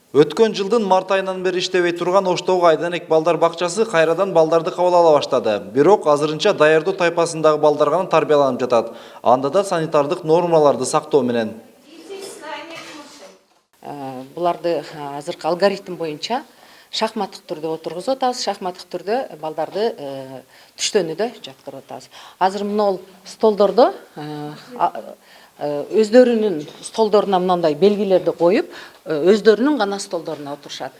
Өткөн жылдын март айынан бери иштебей турган Оштогу Айденек балдар бакчасы кайрадан балдарды кабыл ала баштады. Бирок азырынча даярдоо тайпасындагы балдар гана тарбияланып жатат. Анда да санитардык нормаларды сактоо менен. Буларды азыркы алгоритм боюнча шахматтык түрдө отургузуп атабыз, шахматтык түрдө балдарды түштөнүдө жаткырып атабыз. Азыр мына столдордо өздөрүнүн столдоруна мындай белгилерди коюп, өздөрүнүн гана столдоруна отурушат.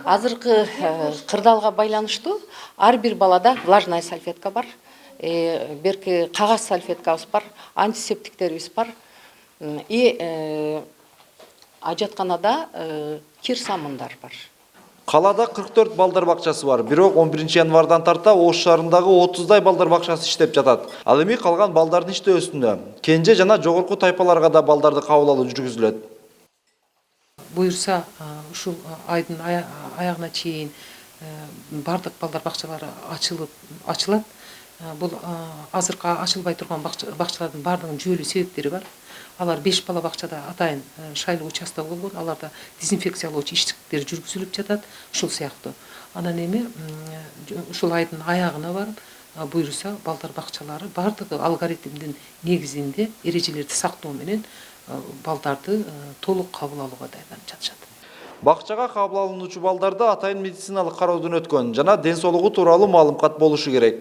Азыркы кырдаалга байланыштуу ар бир балада влажная салфетка бар, берки кагаз салфеткабыз бар, антисептиктерибиз бар и ажатканада кир самындар бар. Калада 44 балдар бакчасы бар, бирок 11 январдан тарта Ош шаарындагы 30дай балдар бакчасы иштеп жатат. Ал эми калган балдардын иштөөсүндө кенже жана жогорку тайпаларга да балдарды кабыл алуу жүргүзүлөт. Буюрса, ушул айдын аягына чейин бардык балдар бакчалары ачылат. Бул азыркы ачылбай турган бакчалардын бардыгынын жүйөлүү себептери бар. Алар 5 бала бакчада атайын шайлуу участок болгон, аларда дезинфекциялоочу иштиктер жүргүзүлүп жатат, ушул сыяктуу. Анан эми ушул айдын аягына барып, буюрса балдар бакчалары бардыгы алгоритмдин негизинде эрежелерди сактоо менен балдарды толук кабыл алууга даярданып жатышат. Бакчага кабыл алынуучу балдарда атайын медициналык кароодон өткөн жана ден соолугу тууралуу маалымат болушу керек.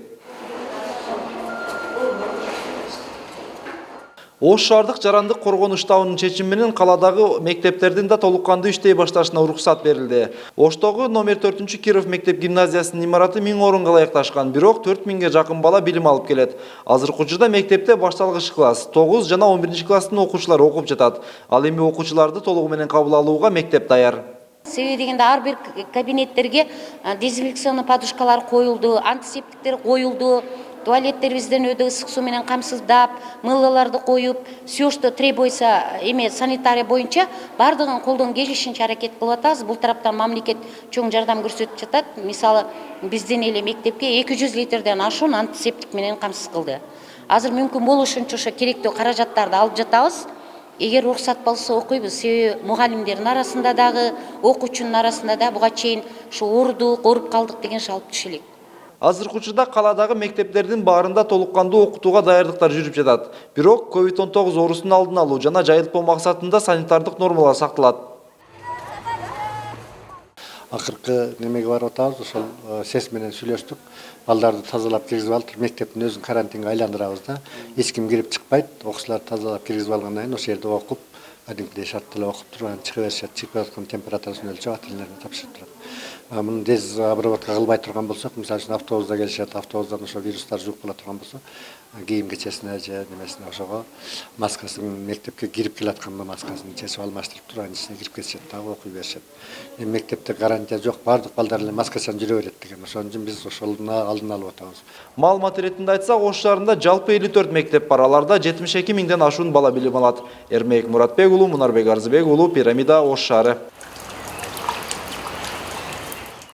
Ош шаардык жарандык коргонуу штабынын чечими менен каладагы мектептердин да толук кандуу иштей башташына уруксат берилди. Оштогу номер 4 Киров мектеп гимназиясынын имараты 1000 орунга ылайыкташкан, бирок 4000ге жакын бала билим алып келет. Азыркы учурда мектепте башталгыч класс, 9 жана 11 класстын окуучулары окуп жатат. Ал эми окуучуларды толугу менен кабыл алууга мектеп даяр. Себеби дегенде ар бир кабинеттерге дезинфекционный подушкалар коюлду, антисептиктер коюлду, туалеттерибизден өтө ысык суу менен камсыздап, мылаларды коюп, все, что требуется санитария боюнча бардыгын колдон келишинче аракет кылып атабыз. Бул тараптан мамлекет чоң жардам көрсөтүп жатат. Мисалы, биздин эле мектепке 200 литрден ашуун антисептик менен камсыз кылды. Азыр мүмкүн болушунча ошо керектүү каражаттарды алып жатабыз. Эгер уруксат болсо окуйбуз. Себеби мугалимдердин арасында дагы, окуучунун арасында да буга чейин ушу ооруп калдык деген алып түшө элек. Азыркы учурда каладагы мектептердин баарында толук кандуу окутууга даярдыктар жүрүп жатат. Бирок COVID-19 оорусунун алдын алуу жана жайылтпоо максатында санитардык нормалар сакталат. Акыркы немеге барып атабыз, ошол сес менен сүйлөштүк. Балдарды тазалап киргизип алып, мектептин өзүн карантинге айландырабыз да. Эч ким кирип чыкпайт. Окуучуларды тазалап киргизип алгандан кийин ошол жерде окуп, кадимкидей шарттуу окуп туруп, анан чыга беришет, чыгып аткан температурасын өлчөп, ата-энелерине тапшырып турат. Муну тез обработка кылбай турган болсок, мисалы үчүн автобуста келишет, автобустан ошо вирустар жугуп кала турган болсо, кийим кечесине же немесине ошого маскасын мектепке кирип келатканда маскасын чечип алмаштырып туруп, анын ичине кирип кетишет, дагы окуй беришет. Эми мектепте гарантия жок, бардык балдар эле маскачан жүрө берет деген. Ошон үчүн биз ошолдун алдын алып атабыз. Маалымат иретинде айтсак, Ош шаарында жалпы 54 мектеп бар. Аларда 72 миңден ашуун бала билим алат. Эрмек Муратбек уулу, Мунарбек Арзыбек уулу, Пирамида, Ош шаары.